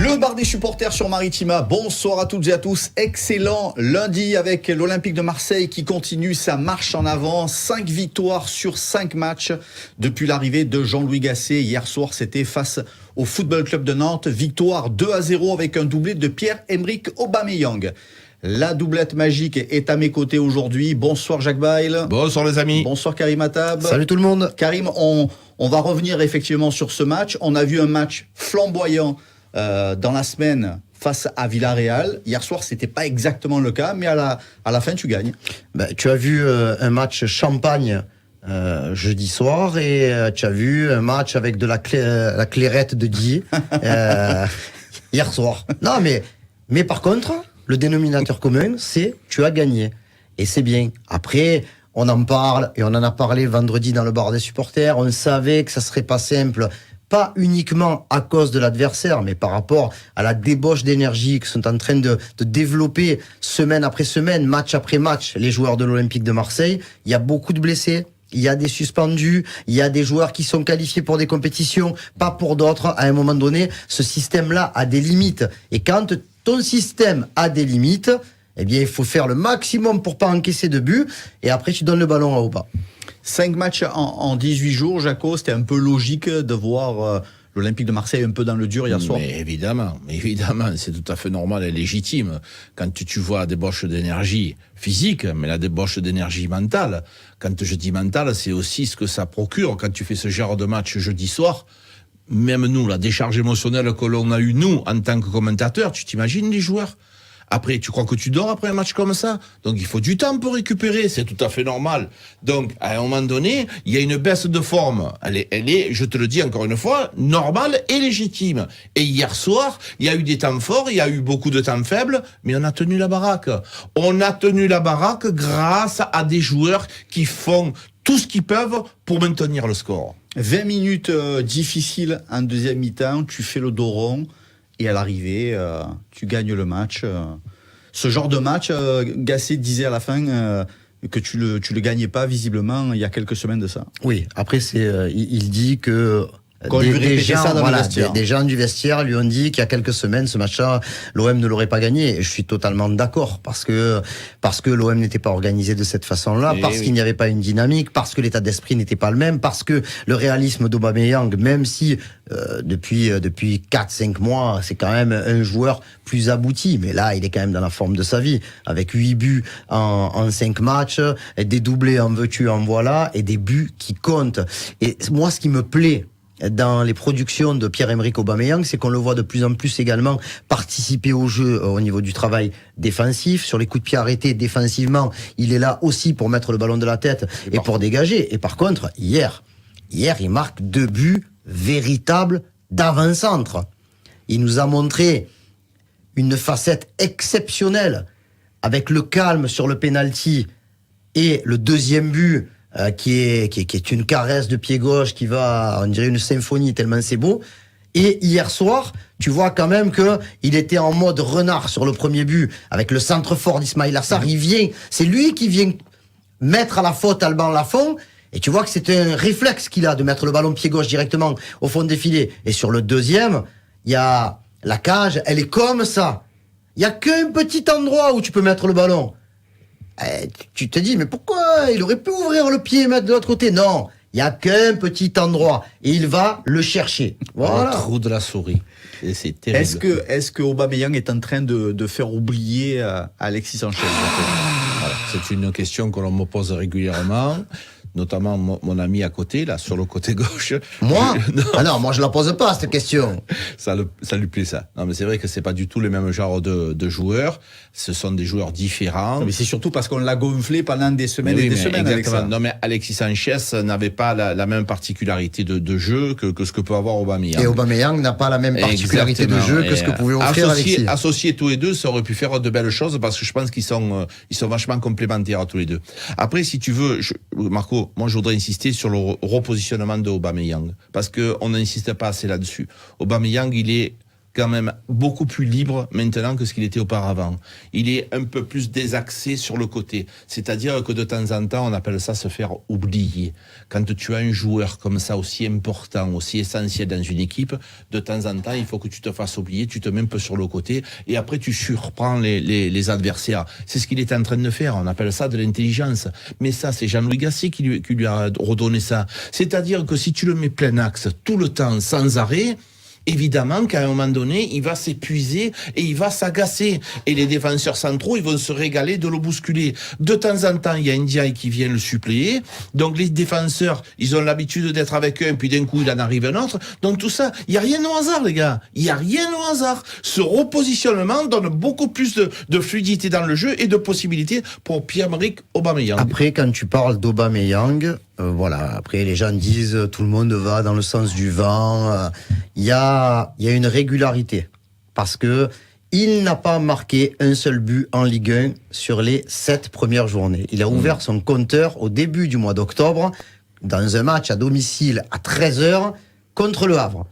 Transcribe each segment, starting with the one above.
Le bar des supporters sur Maritima. Bonsoir à toutes et à tous. Excellent lundi avec l'Olympique de Marseille qui continue sa marche en avant. 5 victoires sur 5 matchs depuis l'arrivée de Jean-Louis Gasset. Hier soir, c'était face au Football Club de Nantes. Victoire 2-0 avec un doublé de Pierre-Emerick Aubameyang. La doublette magique est à mes côtés aujourd'hui. Bonsoir Jacques Bail. Bonsoir les amis. Bonsoir Karim Attab. Salut tout le monde. Karim, on va revenir effectivement sur ce match. On a vu un match flamboyant dans la semaine face à Villarreal. Hier soir, c'était pas exactement le cas, mais à la fin, tu gagnes. Tu as vu un match champagne jeudi soir et tu as vu un match avec de la clairette de Die hier soir. Non, mais par contre, le dénominateur commun, c'est tu as gagné. Et c'est bien. Après, on en parle et on en a parlé vendredi dans le bar des supporters. On savait que ça serait pas simple. Pas uniquement à cause de l'adversaire, mais par rapport à la débauche d'énergie que sont en train de développer semaine après semaine, match après match, les joueurs de l'Olympique de Marseille. Il y a beaucoup de blessés, il y a des suspendus, il y a des joueurs qui sont qualifiés pour des compétitions, pas pour d'autres. À un moment donné, ce système-là a des limites. Et quand ton système a des limites, eh bien, il faut faire le maximum pour pas encaisser de buts, et après tu donnes le ballon à Auba. 5 matchs en 18 jours, Jaco, c'était un peu logique de voir l'Olympique de Marseille un peu dans le dur hier soir. Mais évidemment, c'est tout à fait normal et légitime. Quand tu vois la débauche d'énergie physique, mais la débauche d'énergie mentale. Quand je dis mentale, c'est aussi ce que ça procure quand tu fais ce genre de match jeudi soir. Même nous, la décharge émotionnelle que l'on a eu, nous, en tant que commentateurs, tu t'imagines les joueurs ? Après, tu crois que tu dors après un match comme ça? Donc, il faut du temps pour récupérer. C'est tout à fait normal. Donc, à un moment donné, il y a une baisse de forme. Elle est, je te le dis encore une fois, normale et légitime. Et hier soir, il y a eu des temps forts, il y a eu beaucoup de temps faibles, mais on a tenu la baraque. On a tenu la baraque grâce à des joueurs qui font tout ce qu'ils peuvent pour maintenir le score. 20 minutes difficiles en deuxième mi-temps, tu fais le dos rond. Et à l'arrivée, tu gagnes le match. Ce genre de match, Gasset disait à la fin que tu le gagnais pas visiblement il y a quelques semaines de ça. Oui, après il dit que des gens du vestiaire lui ont dit qu'il y a quelques semaines, ce match-là, l'OM ne l'aurait pas gagné. Et je suis totalement d'accord parce que l'OM n'était pas organisé de cette façon-là, qu'il n'y avait pas une dynamique, parce que l'état d'esprit n'était pas le même, parce que le réalisme d'Aubameyang, même si depuis 4-5 mois, c'est quand même un joueur plus abouti, mais là, il est quand même dans la forme de sa vie, avec 8 buts en 5 matchs, et des doublés en veux-tu, en voilà, et des buts qui comptent. Et moi, ce qui me plaît dans les productions de Pierre-Emerick Aubameyang, c'est qu'on le voit de plus en plus également participer au jeu au niveau du travail défensif, sur les coups de pied arrêtés défensivement, il est là aussi pour mettre le ballon de la tête et pour dégager. Et par contre, hier, il marque 2 buts véritables d'avant-centre. Il nous a montré une facette exceptionnelle avec le calme sur le penalty et le deuxième but qui est une caresse de pied gauche qui va, on dirait une symphonie tellement c'est beau. Et hier soir, tu vois quand même que il était en mode renard sur le premier but avec le centre fort d'Ismaïla Assar. C'est lui qui vient mettre à la faute Alban Lafont. Et tu vois que c'est un réflexe qu'il a de mettre le ballon pied gauche directement au fond des filets. Et sur le deuxième, il y a la cage, elle est comme ça. Il y a qu'un petit endroit où tu peux mettre le ballon. Tu te dis, mais pourquoi il aurait pu ouvrir le pied et mettre de l'autre côté? Non, il n'y a qu'un petit endroit et il va le chercher. Voilà. Le trou de la souris. Et c'est terrible. Est-ce que Aubameyang est en train de faire oublier Alexis Sanchez? Voilà. C'est une question que l'on me pose régulièrement. Notamment mon ami à côté, là, sur le côté gauche. Moi? Non, moi je la pose pas, cette question. Ça lui plaît, ça. Non, mais c'est vrai que c'est pas du tout le même genre de joueurs. Ce sont des joueurs différents. Non, mais c'est surtout parce qu'on l'a gonflé pendant des semaines et des semaines. Exactement. Non, mais Alexis Sanchez n'avait pas la même particularité de jeu que ce que peut avoir Aubameyang. Et Aubameyang n'a pas la même particularité de jeu que ce que pouvait offrir Alexis. Associés tous les deux, ça aurait pu faire de belles choses parce que je pense qu'ils sont vachement complémentaires tous les deux. Après, si tu veux, Marco, moi je voudrais insister sur le repositionnement de Aubameyang parce que on n'insiste pas assez là-dessus. Aubameyang, il est quand même beaucoup plus libre maintenant que ce qu'il était auparavant. Il est un peu plus désaxé sur le côté. C'est-à-dire que de temps en temps, on appelle ça se faire oublier. Quand tu as un joueur comme ça, aussi important, aussi essentiel dans une équipe, de temps en temps, il faut que tu te fasses oublier, tu te mets un peu sur le côté, et après tu surprends les adversaires. C'est ce qu'il est en train de faire. On appelle ça de l'intelligence. Mais ça, c'est Jean-Louis Gasset qui lui a redonné ça. C'est-à-dire que si tu le mets plein axe tout le temps, sans arrêt, évidemment qu'à un moment donné, il va s'épuiser et il va s'agacer. Et les défenseurs centraux, ils vont se régaler de le bousculer. De temps en temps, il y a Ndiaye qui vient le suppléer. Donc les défenseurs, ils ont l'habitude d'être avec un, puis d'un coup, il en arrive un autre. Donc tout ça, il n'y a rien au hasard, les gars. Il n'y a rien au hasard. Ce repositionnement donne beaucoup plus de fluidité dans le jeu et de possibilités pour Pierre-Emerick Aubameyang. Après, quand tu parles d'Aubameyang, voilà, après les gens disent tout le monde va dans le sens du vent. Il y a une régularité parce que il n'a pas marqué un seul but en Ligue 1 sur les 7 premières journées. Il a ouvert son compteur au début du mois d'octobre dans un match à domicile à 13h contre le Havre.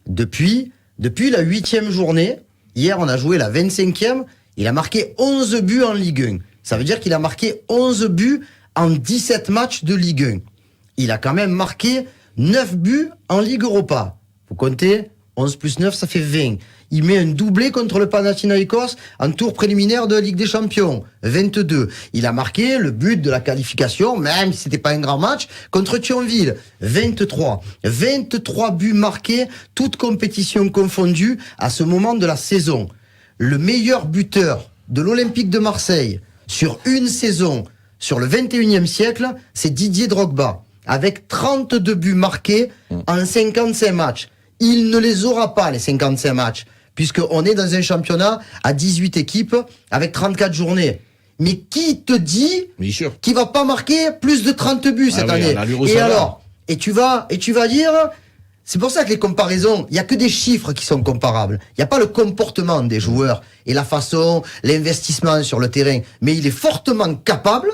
Depuis la 8e journée, hier on a joué la 25e, il a marqué 11 buts en Ligue 1. Ça veut dire qu'il a marqué 11 buts en 17 matchs de Ligue 1. Il a quand même marqué 9 buts en Ligue Europa. Vous comptez 11 plus 9, ça fait 20. Il met un doublé contre le Panathinaikos en tour préliminaire de la Ligue des Champions. 22. Il a marqué le but de la qualification, même si c'était pas un grand match, contre Thionville. 23. 23 buts marqués, toutes compétitions confondues, à ce moment de la saison. Le meilleur buteur de l'Olympique de Marseille sur une saison, sur le 21e siècle, c'est Didier Drogba, avec 32 buts marqués en 55 matchs. Il ne les aura pas, les 55 matchs, puisqu'on est dans un championnat à 18 équipes avec 34 journées. Mais qui te dit qu'il va pas marquer plus de 30 buts cette année? Et alors? Et tu vas dire... C'est pour ça que les comparaisons, il n'y a que des chiffres qui sont comparables. Il n'y a pas le comportement des joueurs et la façon, l'investissement sur le terrain. Mais il est fortement capable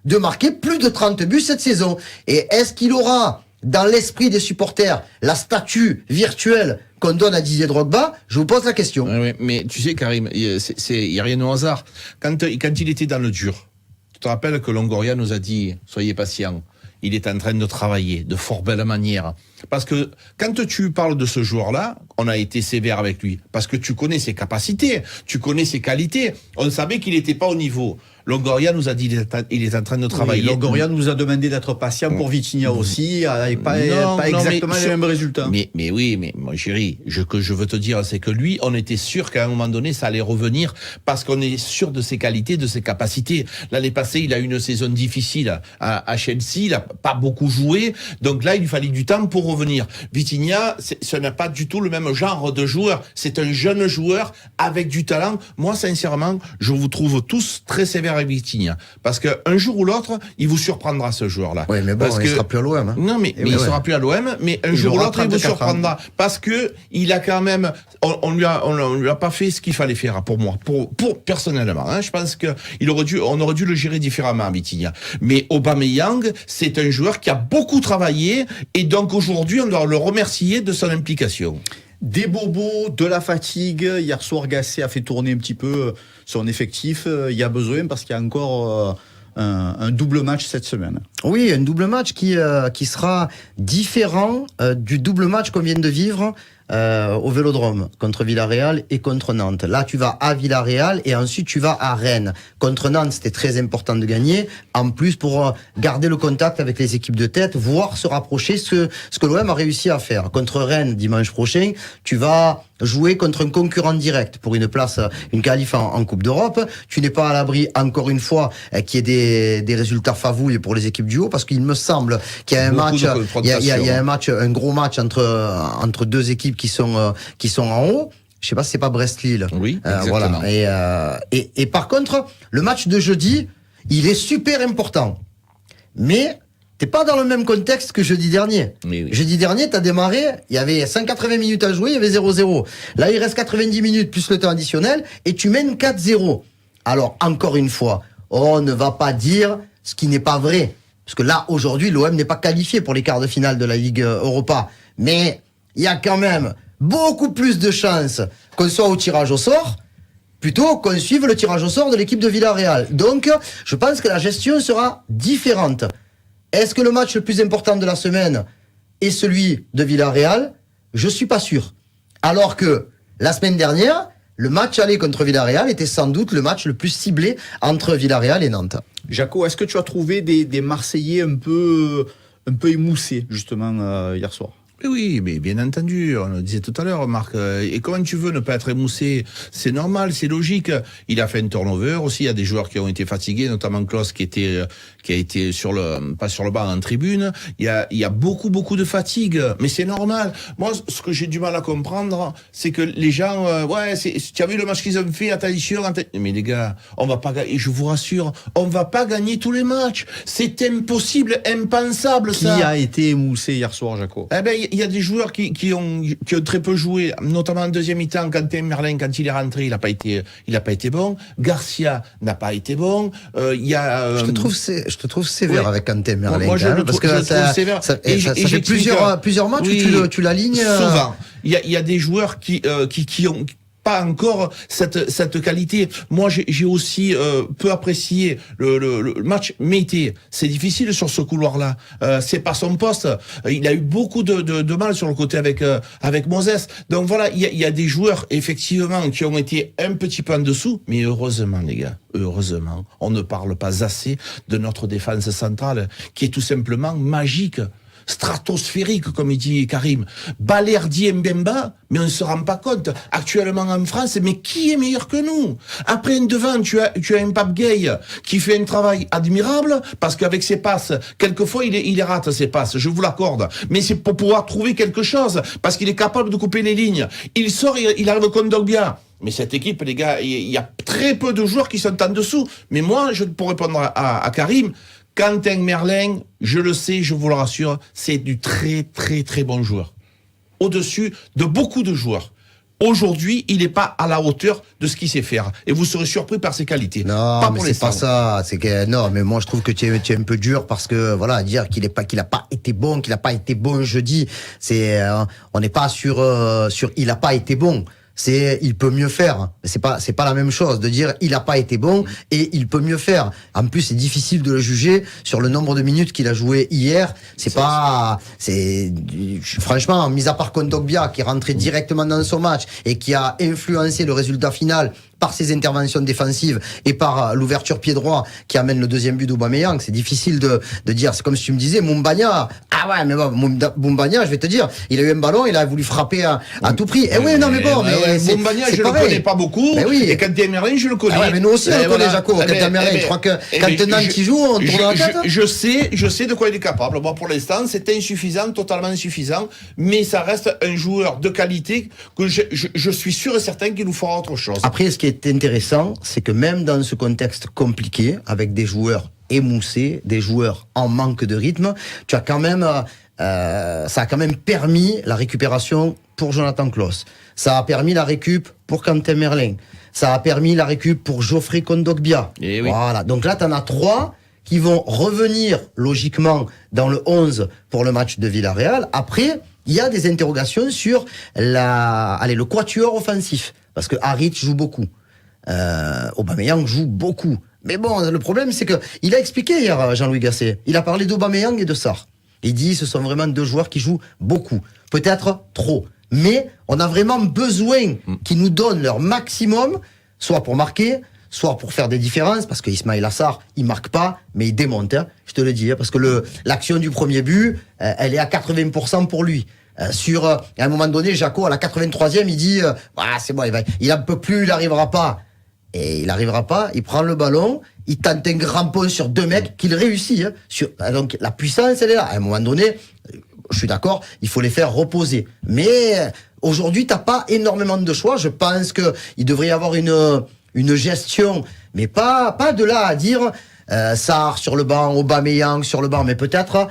de marquer plus de 30 buts cette saison. Et est-ce qu'il aura, dans l'esprit des supporters, la statue virtuelle qu'on donne à Didier Drogba? Je vous pose la question. Oui, mais tu sais, Karim, il n'y a rien au hasard. Quand il était dans le dur, tu te rappelles que Longoria nous a dit « Soyez patient ». Il est en train de travailler de fort belle manière. Parce que quand tu parles de ce joueur-là, on a été sévère avec lui. Parce que tu connais ses capacités, tu connais ses qualités. On savait qu'il n'était pas au niveau. Longoria nous a dit il est en train de travailler. Oui, Longoria nous a demandé d'être patient pour Vitinha aussi, et pas exactement les mêmes résultats. Mais oui, mais mon chéri, ce que je veux te dire, c'est que lui, on était sûr qu'à un moment donné, ça allait revenir parce qu'on est sûr de ses qualités, de ses capacités. L'année passée, il a eu une saison difficile à Chelsea, il a pas beaucoup joué, donc là, il lui fallait du temps pour revenir. Vitinha, ce n'est pas du tout le même genre de joueur. C'est un jeune joueur avec du talent. Moi, sincèrement, je vous trouve tous très sévères avec Vitinha. Parce qu'un jour ou l'autre, il vous surprendra, ce joueur-là. Oui, mais bon, il sera plus à l'OM. Hein. Non, mais il sera plus à l'OM, mais un jour ou l'autre, il vous surprendra. Parce que il a quand même, on lui a pas fait ce qu'il fallait faire, pour moi. Personnellement, hein. Je pense on aurait dû le gérer différemment, Vitinha. Mais Aubameyang, c'est un joueur qui a beaucoup travaillé, et donc aujourd'hui, on doit le remercier de son implication. Des bobos, de la fatigue. Hier soir, Gasset a fait tourner un petit peu son effectif. Il y a besoin parce qu'il y a encore un double match cette semaine. Oui, un double match qui sera différent du double match qu'on vient de vivre au Vélodrome contre Villarreal et contre Nantes. Là, tu vas à Villarreal et ensuite tu vas à Rennes. Contre Nantes, c'était très important de gagner. En plus, pour garder le contact avec les équipes de tête, voire se rapprocher, ce que l'OM a réussi à faire. Contre Rennes, dimanche prochain, tu vas jouer contre un concurrent direct pour une place, une qualif en Coupe d'Europe. Tu n'es pas à l'abri, encore une fois, qu'il y ait des résultats favouilles pour les équipes du haut, parce qu'il me semble qu'il y a un match, un gros match entre deux équipes qui sont en haut. Je sais pas si c'est pas Brest-Lille. Oui, exactement. Voilà. Et par contre, le match de jeudi, il est super important. Mais t'es pas dans le même contexte que jeudi dernier. Oui. Jeudi dernier, t'as démarré, il y avait 180 minutes à jouer, il y avait 0-0. Là, il reste 90 minutes plus le temps additionnel et tu mènes 4-0. Alors, encore une fois, on ne va pas dire ce qui n'est pas vrai. Parce que là, aujourd'hui, l'OM n'est pas qualifié pour les quarts de finale de la Ligue Europa. Mais il y a quand même beaucoup plus de chances qu'on soit au tirage au sort plutôt qu'on suive le tirage au sort de l'équipe de Villarreal. Donc, je pense que la gestion sera différente. Est-ce que le match le plus important de la semaine est celui de Villarreal ? Je suis pas sûr. Alors que la semaine dernière, le match aller contre Villarreal était sans doute le match le plus ciblé entre Villarreal et Nantes. Jaco, est-ce que tu as trouvé des Marseillais un peu émoussés, justement, hier soir ? Oui, mais bien entendu, on le disait tout à l'heure, Marc, et comment tu veux ne pas être émoussé ? C'est normal, c'est logique. Il a fait un turnover aussi, il y a des joueurs qui ont été fatigués, notamment Klaus qui a été pas sur le banc, en tribune. Il y a beaucoup de fatigue, mais c'est normal. Moi, ce que j'ai du mal à comprendre, c'est que les gens, tu as vu le match qu'ils ont fait, attention, mais les gars, on va pas gagner, je vous rassure, on va pas gagner tous les matchs. C'est impossible, impensable, ça. Qui a été émoussé hier soir, Jaco ? Eh ben, il y a des joueurs qui ont très peu joué, notamment en deuxième mi-temps. Quentin Merlin, quand il est rentré, il a pas été bon. Garcia n'a pas été bon. Je te trouve sévère avec Quentin Merlin. Moi, je le parce que trouve sévère. Ça fait plusieurs matchs où tu l'alignes. Souvent. Il y a des joueurs qui ont pas encore cette qualité. Moi, j'ai aussi peu apprécié le match Mété. C'est difficile sur ce couloir-là. C'est pas son poste. Il a eu beaucoup de mal sur le côté avec Moses. Donc voilà, il y a des joueurs effectivement qui ont été un petit peu en dessous, mais heureusement les gars, heureusement, on ne parle pas assez de notre défense centrale qui est tout simplement magique. Stratosphérique, comme il dit Karim. Balerdi Mbemba, mais on ne se rend pas compte. Actuellement en France, mais qui est meilleur que nous ? Après un devant, tu as un Pape Gay qui fait un travail admirable, parce qu'avec ses passes, quelquefois il rate ses passes, je vous l'accorde. Mais c'est pour pouvoir trouver quelque chose, parce qu'il est capable de couper les lignes. Il sort, il arrive au Kondogbia. Mais cette équipe, les gars, il y a très peu de joueurs qui sont en dessous. Mais moi, pour répondre à Karim, Quentin Merlin, je le sais, je vous le rassure, c'est du très très très bon joueur. Au-dessus de beaucoup de joueurs. Aujourd'hui, il n'est pas à la hauteur de ce qu'il sait faire. Et vous serez surpris par ses qualités. Non, mais c'est pas ça. Non, mais moi je trouve que tu es un peu dur parce que voilà, dire qu'il a pas été bon jeudi, on n'est pas sur il a pas été bon. C'est il peut mieux faire. C'est pas la même chose de dire il a pas été bon et il peut mieux faire. En plus, c'est difficile de le juger sur le nombre de minutes qu'il a joué hier. Franchement, mis à part Kondogbia qui est rentré directement dans son match et qui a influencé le résultat final par ses interventions défensives et par l'ouverture pied droit qui amène le deuxième but d'Aubameyang, c'est difficile de dire. C'est comme si tu me disais Moumbagna. Ah ouais, mais bon, Moumbagna, je vais te dire, il a eu un ballon, il a voulu frapper à tout prix. Eh oui, non mais bon, mais Moumbagna, je le connais pas beaucoup. Oui. Et Quentin Merlin, je le connais. Ah ouais, mais nous aussi on le connaît, Jaco. Quentin Merlin, je crois que quand Nantes qui joue, on tourne la tête. Je sais de quoi il est capable. Moi, pour l'instant, c'est insuffisant, totalement insuffisant, mais ça reste un joueur de qualité que je suis sûr et certain qu'il nous fera autre chose. Après, ce qui est intéressant, c'est que même dans ce contexte compliqué, avec des joueurs émoussés, des joueurs en manque de rythme, tu as quand même, ça a quand même permis la récupération pour Jonathan Klaus. Ça a permis la récup pour Quentin Merlin. Ça a permis la récup pour Geoffrey Kondogbia. Et oui. Voilà. Donc là, tu en as 3 qui vont revenir logiquement dans le 11 pour le match de Villarreal. Après, il y a des interrogations sur le quatuor offensif. Parce que Harit joue beaucoup. Aubameyang joue beaucoup. Mais bon, le problème, c'est que il a expliqué hier, Jean-Louis Gasset. Il a parlé d'Aubameyang et de Sarr. Il dit, ce sont vraiment 2 joueurs qui jouent beaucoup. Peut-être trop. Mais on a vraiment besoin qu'ils nous donnent leur maximum, soit pour marquer, soit pour faire des différences, parce que Ismaïla Sarr, il marque pas, mais il démonte, hein, je te le dis, hein, parce que l'action du premier but, elle est à 80% pour lui. À un moment donné, Jaco, à la 83e, il dit, c'est bon, il en peut plus, il n'arrivera pas. Et il n'arrivera pas, il prend le ballon, il tente un grand pont sur 2 mecs, qu'il réussit, hein, donc la puissance, elle est là. À un moment donné, je suis d'accord, il faut les faire reposer. Mais aujourd'hui, t'as pas énormément de choix. Je pense que il devrait y avoir une gestion, mais pas de là à dire Sarr sur le banc, Aubameyang sur le banc, mais peut-être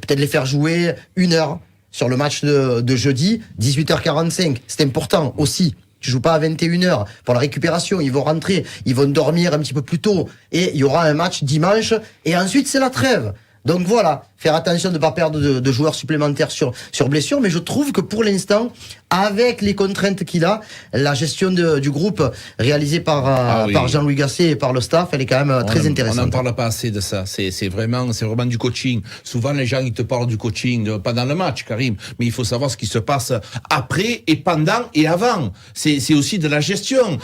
les faire jouer 1 heure sur le match de jeudi, 18h45. C'est important aussi. Tu joues pas à 21h pour la récupération. Ils vont rentrer, ils vont dormir un petit peu plus tôt. Et il y aura un match dimanche. Et ensuite, c'est la trêve. Donc voilà, faire attention de ne pas perdre de joueurs supplémentaires sur blessure, mais je trouve que pour l'instant, avec les contraintes qu'il a, la gestion du groupe réalisée par Jean-Louis Gasset et par le staff, elle est quand même très intéressante. On n'en parle pas assez de ça, c'est vraiment du coaching. Souvent les gens ils te parlent du coaching, pas dans le match Karim, mais il faut savoir ce qui se passe après et pendant et avant. C'est aussi de la gestion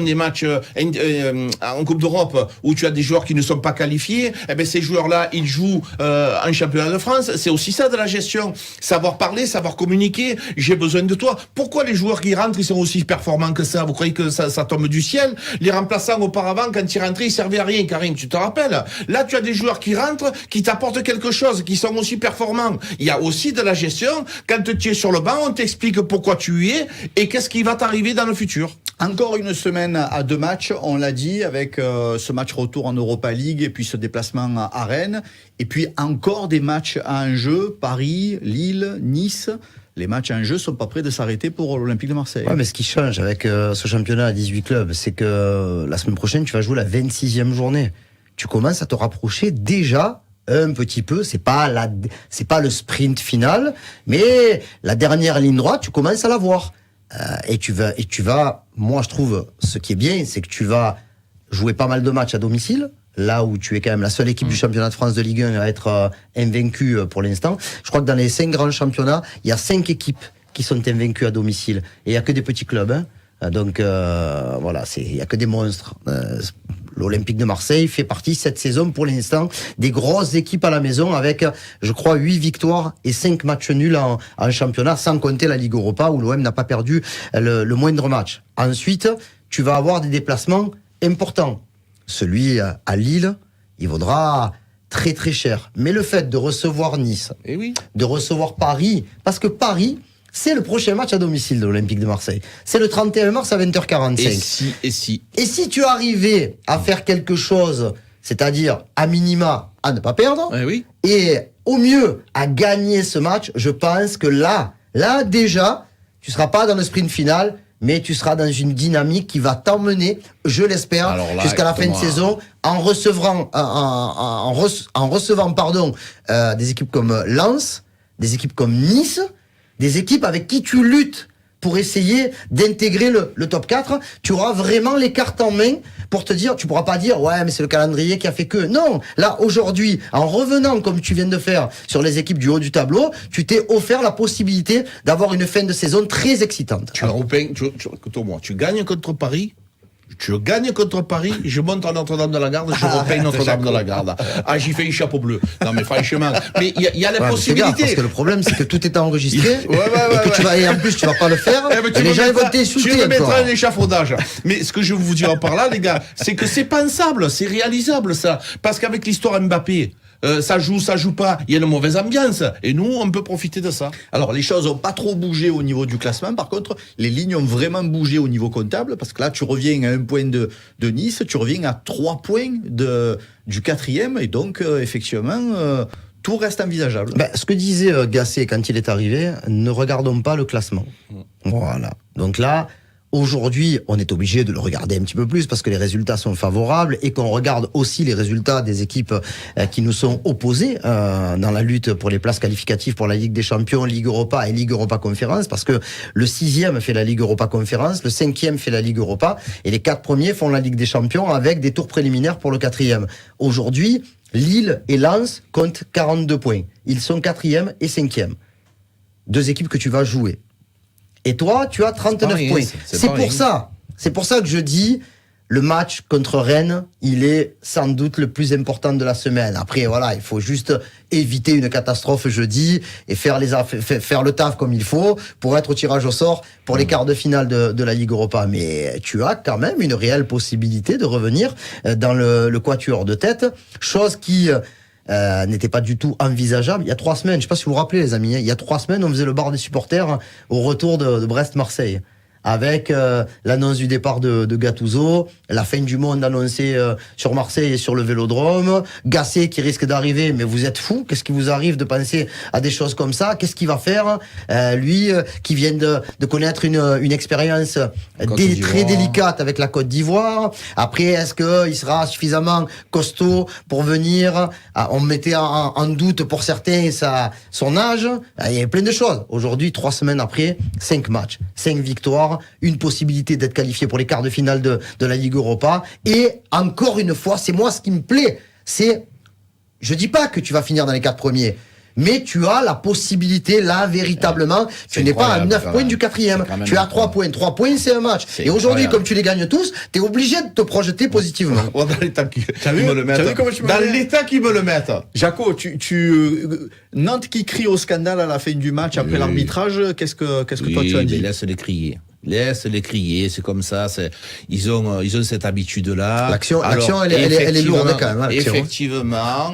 des matchs en Coupe d'Europe où tu as des joueurs qui ne sont pas qualifiés, eh ben ces joueurs-là, ils jouent en championnat de France, c'est aussi ça de la gestion. Savoir parler, savoir communiquer, j'ai besoin de toi. Pourquoi les joueurs qui rentrent, ils sont aussi performants que ça? Vous croyez que ça tombe du ciel? Les remplaçants auparavant, quand ils rentraient, ils servaient à rien, Karim, tu te rappelles? Là, tu as des joueurs qui rentrent, qui t'apportent quelque chose, qui sont aussi performants. Il y a aussi de la gestion. Quand tu es sur le banc, on t'explique pourquoi tu y es et qu'est-ce qui va t'arriver dans le futur. Encore une semaine à 2 matchs, on l'a dit, avec ce match retour en Europa League et puis ce déplacement à Rennes. Et puis encore des matchs à enjeu, Paris, Lille, Nice. Les matchs à enjeu sont pas prêts de s'arrêter pour l'Olympique de Marseille. Ouais, mais ce qui change avec ce championnat à 18 clubs, c'est que la semaine prochaine, tu vas jouer la 26e journée. Tu commences à te rapprocher déjà un petit peu, c'est pas le sprint final, mais la dernière ligne droite, tu commences à la voir. Et tu vas, moi je trouve, ce qui est bien, c'est que tu vas jouer pas mal de matchs à domicile, là où tu es quand même la seule équipe du championnat de France de Ligue 1 à être invaincue pour l'instant. Je crois que dans les 5 grands championnats, il y a 5 équipes qui sont invaincues à domicile. Et il y a que des petits clubs, hein. Donc voilà, il y a que des monstres. L'Olympique de Marseille fait partie cette saison pour l'instant des grosses équipes à la maison avec, je crois, 8 victoires et 5 matchs nuls en championnat, sans compter la Ligue Europa où l'OM n'a pas perdu le moindre match. Ensuite, tu vas avoir des déplacements importants. Celui à Lille, il vaudra très très cher. Mais le fait de recevoir Nice, de recevoir Paris, parce que Paris, c'est le prochain match à domicile de l'Olympique de Marseille. C'est le 31 mars à 20h45. Et si tu arrivais à faire quelque chose, c'est-à-dire à minima à ne pas perdre, et au mieux à gagner ce match, je pense que là déjà, tu seras pas dans le sprint final, mais tu seras dans une dynamique qui va t'emmener, je l'espère, jusqu'à la fin de saison, en recevant des équipes comme Lens, des équipes comme Nice, des équipes avec qui tu luttes pour essayer d'intégrer le top 4, tu auras vraiment les cartes en main pour te dire, tu pourras pas dire, ouais, mais c'est le calendrier qui a fait que. Non, là, aujourd'hui, en revenant comme tu viens de faire sur les équipes du haut du tableau, tu t'es offert la possibilité d'avoir une fin de saison très excitante. Écoute-moi, tu gagnes contre Paris, je monte à Notre-Dame-de-la-Garde, je repeins Notre-Dame-de-la-Garde. Ah, j'y fais un chapeau bleu. Non, mais franchement, mais il y a la possibilité. Parce que le problème, c'est que tout est enregistré. Et que et en plus, tu vas pas le faire. Et les gens vont t'insulter. Tu me mettras un échafaudage. Mais ce que je veux vous dire par là, les gars, c'est que c'est pensable, c'est réalisable, ça. Parce qu'avec l'histoire Mbappé, ça joue pas, il y a une mauvaise ambiance et nous on peut profiter de ça. Alors les choses ont pas trop bougé au niveau du classement, par contre les lignes ont vraiment bougé au niveau comptable, parce que là tu reviens à 1 point de Nice, tu reviens à 3 points du 4e, et donc effectivement tout reste envisageable. Ce que disait Gasset quand il est arrivé, ne regardons pas le classement. Voilà, donc là aujourd'hui, on est obligé de le regarder un petit peu plus parce que les résultats sont favorables et qu'on regarde aussi les résultats des équipes qui nous sont opposées dans la lutte pour les places qualificatives pour la Ligue des Champions, Ligue Europa et Ligue Europa Conférence, parce que le 6e fait la Ligue Europa Conférence, le 5e fait la Ligue Europa et les 4 premiers font la Ligue des Champions avec des tours préliminaires pour le 4e. Aujourd'hui, Lille et Lens comptent 42 points. Ils sont 4e et 5e. 2 équipes que tu vas jouer. Et toi, tu as 39 points. C'est pour ça que je dis, le match contre Rennes, il est sans doute le plus important de la semaine. Après, voilà, il faut juste éviter une catastrophe jeudi et faire le taf comme il faut pour être au tirage au sort pour les quarts de finale de la Ligue Europa. Mais tu as quand même une réelle possibilité de revenir dans le quatuor de tête, chose qui n'était pas du tout envisageable. Il y a 3 semaines, je ne sais pas si vous vous rappelez les amis, il y a 3 semaines, on faisait le bar des supporters au retour de Brest-Marseille. avec l'annonce du départ de Gattuso, la fin du monde annoncée sur Marseille et sur le Vélodrome, Gasset qui risque d'arriver, mais vous êtes fous, qu'est-ce qui vous arrive de penser à des choses comme ça? Qu'est-ce qu'il va faire lui qui vient de connaître une expérience très délicate avec la Côte d'Ivoire? Après, est-ce qu'il sera suffisamment costaud pour venir? On mettait en doute pour certains son âge. Il y avait plein de choses. Aujourd'hui, 3 semaines après, 5 matchs, 5 victoires, une possibilité d'être qualifié pour les quarts de finale de la Ligue Europa. Et encore une fois, c'est moi ce qui me plaît. Je dis pas que tu vas finir dans les 4 premiers. Mais tu as la possibilité, là, véritablement, tu n'es pas à 9 points du 4e. Tu es à 3 points. 3 points, c'est un match. Et aujourd'hui, comme tu les gagnes tous, tu es obligé de te projeter positivement. Dans l'état qui me le mettent. Dans l'état qui me le mettent. Jaco, Nantes qui crie au scandale à la fin du match après l'arbitrage, qu'est-ce que toi tu as dit? Laisse-les crier. Laisse-les crier, c'est comme ça. Ils ont cette habitude-là. L'action, elle est lourde quand même.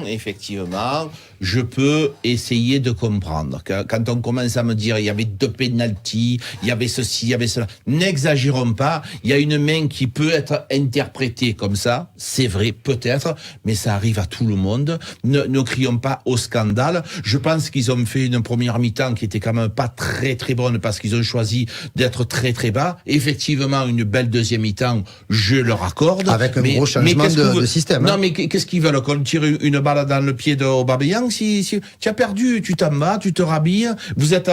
Effectivement, je peux essayer de comprendre. Quand on commence à me dire, il y avait 2 pénaltys, il y avait ceci, il y avait cela. N'exagérons pas. Il y a une main qui peut être interprétée comme ça. C'est vrai, peut-être, mais ça arrive à tout le monde. Ne crions pas au scandale. Je pense qu'ils ont fait une première mi-temps qui était quand même pas très très bonne parce qu'ils ont choisi d'être très très bas. Effectivement, une belle deuxième mi-temps, je leur accorde. Avec un gros changement de système. Non, mais qu'est-ce qu'ils veulent? Qu'on tire une balle dans le pied d'Aubameyang? Si tu as perdu, tu t'en vas, tu te rhabilles, vous êtes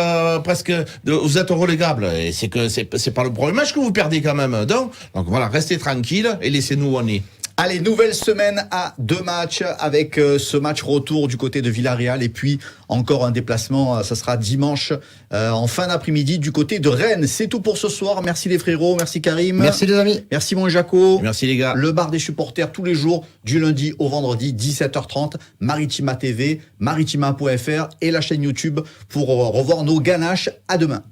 vous êtes relégable. Et c'est pas le premier match que vous perdez quand même. Donc voilà, restez tranquille et laissez-nous où on est. Allez, nouvelle semaine à 2 matchs avec ce match retour du côté de Villarreal et puis encore un déplacement, ça sera dimanche en fin d'après-midi du côté de Rennes. C'est tout pour ce soir. Merci les frérots, merci Karim. Merci les amis. Merci mon Jaco. Merci les gars. Le bar des supporters tous les jours du lundi au vendredi 17h30, Maritima TV, maritima.fr et la chaîne YouTube pour revoir nos ganaches. À demain.